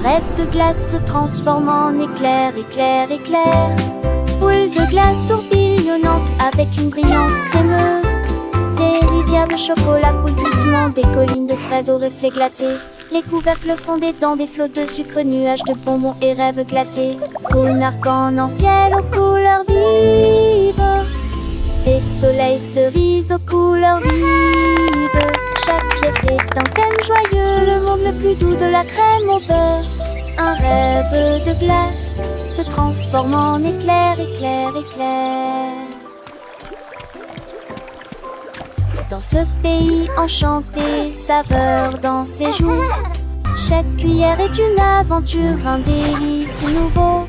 rêve de glace se transforme en éclair, éclair, éclair. Boule de glace tourbillonnante avec une brillance crémeuse. Des rivières de chocolat coulent doucement, des collines de fraises aux reflets glacés. Les couvercles fondés dans des flots de sucre, nuages de bonbons et rêves glacés. Cône arc-en-ciel aux couleurs vives. Des soleils cerises aux couleurs vives. Chaque pièce est un thème joyeux, le monde le plus doux de la crème au beurre. Un rêve de glace se transforme en éclair, éclair, éclair. Dans ce pays enchanté, saveur dans ses joues. Chaque cuillère est une aventure, un délice nouveau.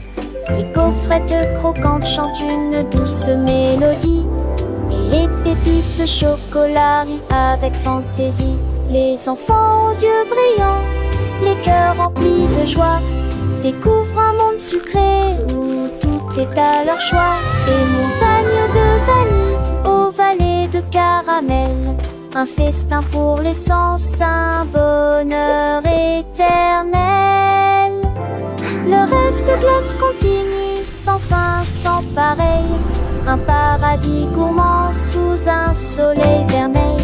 Les gaufrettes croquantes chantent une douce mélodie. Et les pépites de chocolat rient avec fantaisie. Les enfants aux yeux brillants, les cœurs remplis de joie, découvrent un monde sucré où tout est à leur choix. Des montagnes de vanille aux vallées de caramel, un festin pour les sens, un bonheur éternel. Le rêve de glace continue, sans fin, sans pareil. Un paradis gourmand sous un soleil vermeil.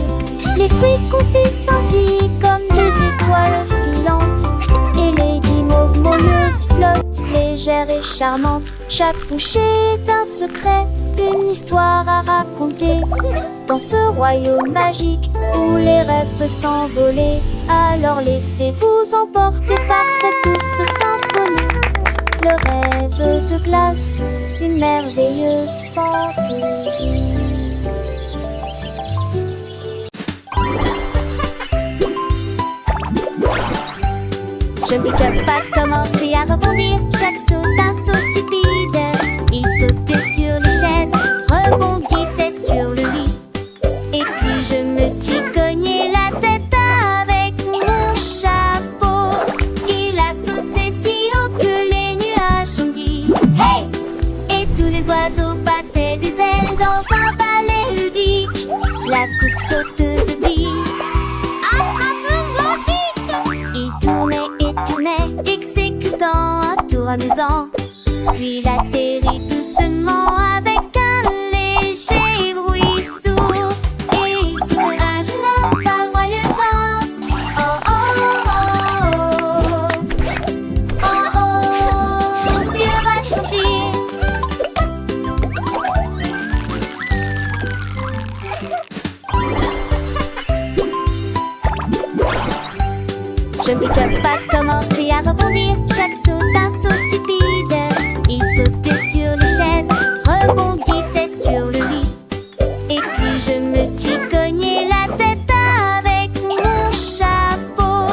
Les fruits confits scintillent comme des étoiles filantes. Et les guimauves moelleuses flottent, légères et charmantes. Chaque bouchée est un secret, une histoire à raconter. Dans ce royaume magique où les rêves peuvent s'envoler, alors laissez-vous emporter par cette douce symphonie. Le rêve de glace, une merveilleuse fantaisie. Je ne peux pas commencer à rebondir. Chaque saut un saut stupide. Il sautait sur les chaises, rebondissait sur le lit. Et puis je me suis cogné la tête avec mon chapeau. Il a sauté si haut que les nuages ont dit hey! Et tous les oiseaux battaient des ailes dans un ballet ludique. La coupe sauteuse dit attrape-moi vite! Il tournait et tournait, exécutant un tour amusant. Puis il atterrit doucement avec un léger bruit sourd. Et il soulage la paroissant. Oh oh oh oh. Oh oh, Dieu va sentir. Je ne peux pas commencer à rebondir. Chaque saut un saut stupide. Il sautait sur les chaises, rebondissait sur le lit. Et puis je me suis cogné la tête avec mon chapeau.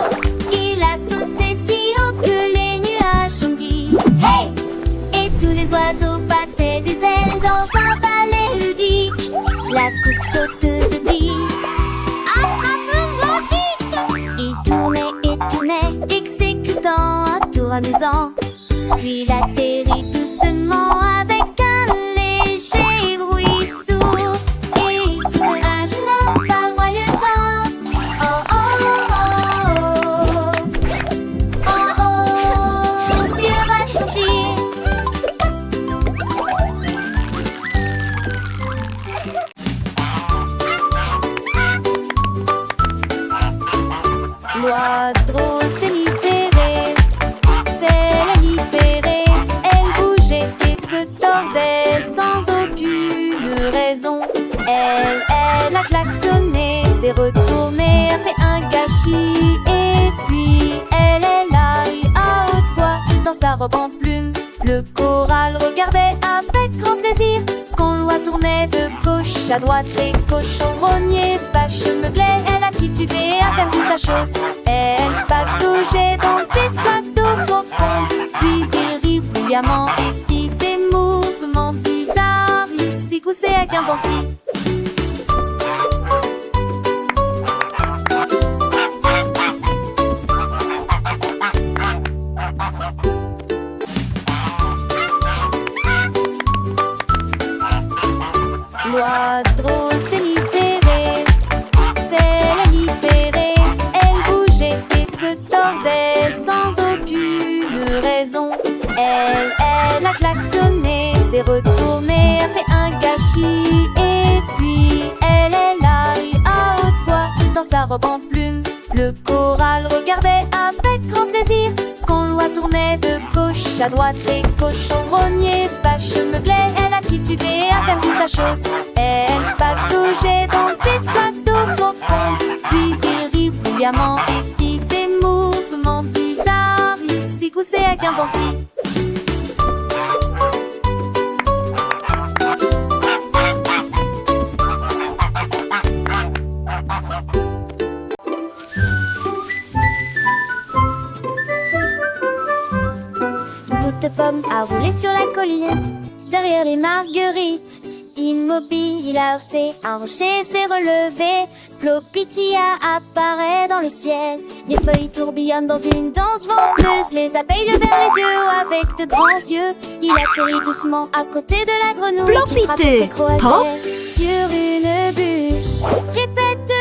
Il a sauté si haut que les nuages ont dit hey! Et tous les oiseaux battaient des ailes dans un ballet ludique. La coupe sauteuse dit attrape-moi vite! Il tournait et tournait, exécutant un tour amusant. Puis il atterrit doucement avec un léger bruit sourd. Et il soulage la paroissant. Oh oh oh. Oh oh, Dieu va sentir. L'oiseau s'est libéré, c'est la libérée. Elle bougeait et se tordait sans aucune raison. Elle a klaxonné, s'est retournée, a fait un gâchis. Et puis elle est là et à haute voix dans sa robe en plume. Le choral regardait avec grand plaisir quand l'oie tournait de gauche à droite. Les cochons grognaient, vaches meuglaient. Elle a titubé, a perdu sa chose. Elle pataugeait dans des flaques d'eau profonde. Puis il rit bruyamment et fit des mouvements bizarres. Il s'y coussait avec un dansi. L'oiseau s'est libéré, c'est la libérée. Elle bougeait est retournée, a fait un gâchis. Et puis elle est là, et à haute voix, dans sa robe en plume, le choral regardait avec grand plaisir. Quand l'oie tournait de gauche à droite, les cochons grognaient, vache meublée, elle a titubé, a perdu sa chose. Elle pataugeait dans des flaques d'eau profonde, puis il rit bruyamment et fit des mouvements bizarres. Il s'y coussait avec un dancy. De pomme a roulé sur la colline, derrière les marguerites. Immobile, il a heurté, un rocher s'est relevé. Plopitia apparaît dans le ciel, les feuilles tourbillonnent dans une danse venteuse. Les abeilles levèrent les yeux avec de grands yeux. Il atterrit doucement à côté de la grenouille qui frappait des croisées sur une bûche. Répète,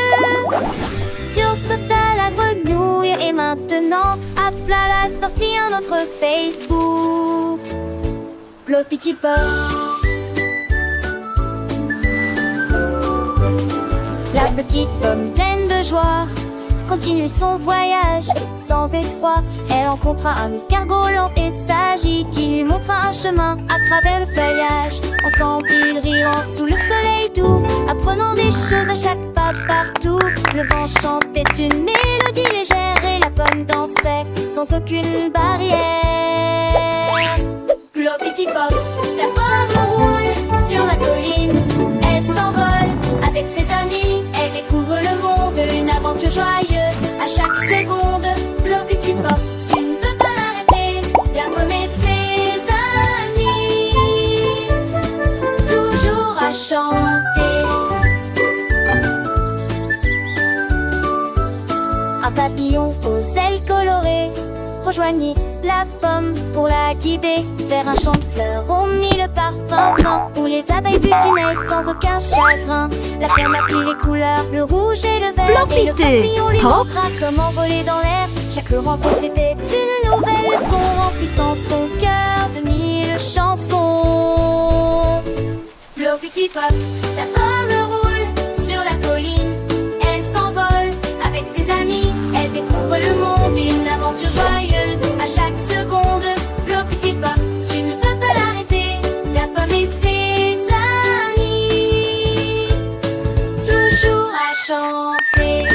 sursauta la grenouille et maintenant à plat la sortie un autre Facebook. Plopiti Pop. La petite pomme pleine de joie continue son voyage sans effroi. Elle rencontra un escargot lent et sage qui lui montra un chemin à travers le feuillage. Ensemble ils riront sous le soleil doux, apprenant des choses à chaque pas partout. Le vent chantait une mélodie légère et la pomme dansait sans aucune barrière. Plopiti Pop, la pomme roule sur la colline. Elle s'envole avec ses amis, elle découvre le monde, une aventure joyeuse à chaque seconde. Plopiti Pop, tu ne peux pas l'arrêter, la pomme et ses amis, toujours à chanter. Un papillon aux ailes colorées rejoignit la pomme pour la guider vers un champ de fleurs aux mille parfums fins, où les abeilles butinaient sans aucun chagrin. La pomme a pris les couleurs, le rouge et le vert, et le papillon lui montra comment voler dans l'air. Chaque rencontre était une nouvelle leçon, remplissant son cœur de mille chansons. Plopiti Pop, la pomme roule sur la colline. Elle s'envole avec ses amis, elle découvre le monde, une aventure joyeuse à chaque seconde. Plopiti Pop, tu ne peux pas l'arrêter, la pomme et ses amis, toujours à chanter.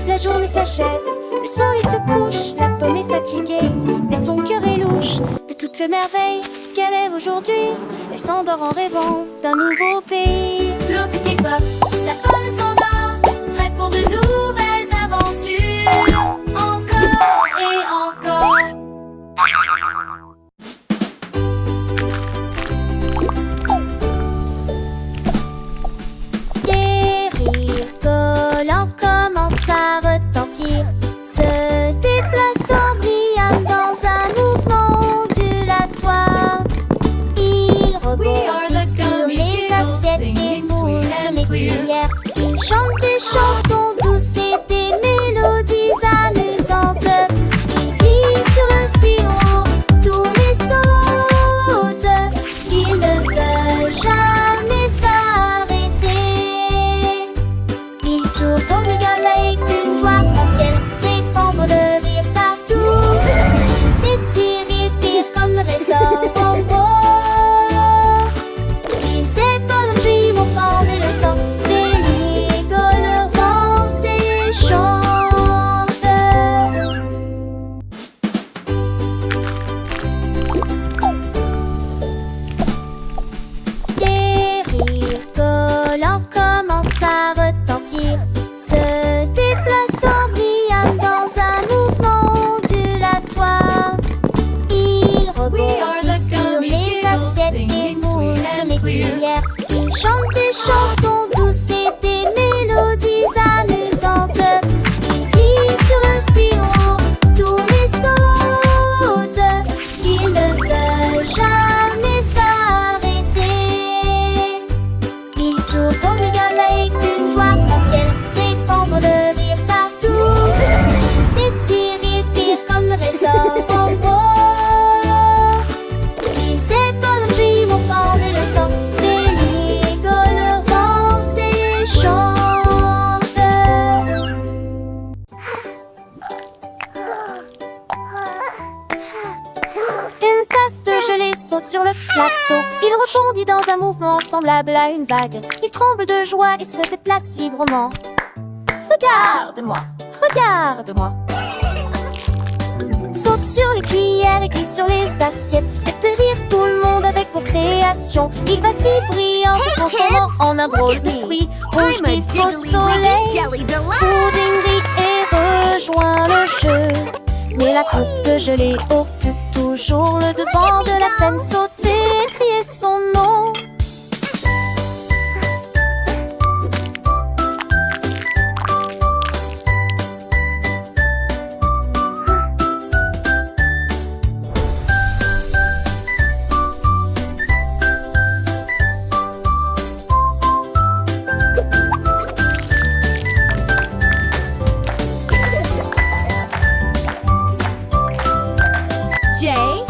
La journée s'achève, le soleil se couche, la pomme est fatiguée, mais son cœur est louche de toutes les merveilles qu'elle rêve aujourd'hui. Elle s'endort en rêvant d'un nouveau pays. Plopiti Pop, la pomme s'endort, prête pour de nouvelles aventures. Encore et encore. Des rires collants commencent à retentir, se déplaçant brillant dans un mouvement ondulatoire. Ils rebondissent sur les assiettes et roulent sur les cuillères. Ils chantent des chansons douces et saute sur le plateau. Il rebondit dans un mouvement semblable à une vague. Il tremble de joie et se déplace librement. Regarde-moi, regarde-moi. Saute sur les cuillères et glisse sur les assiettes. Faites rire tout le monde avec vos créations. Il va si brillant, se transformant en un drôle de fruit. Rouge vif au soleil, pudding rit et rejoint le jeu. Mais la coupe gelée occupe toujours le devant de la scène. Sauter et crier son nom. J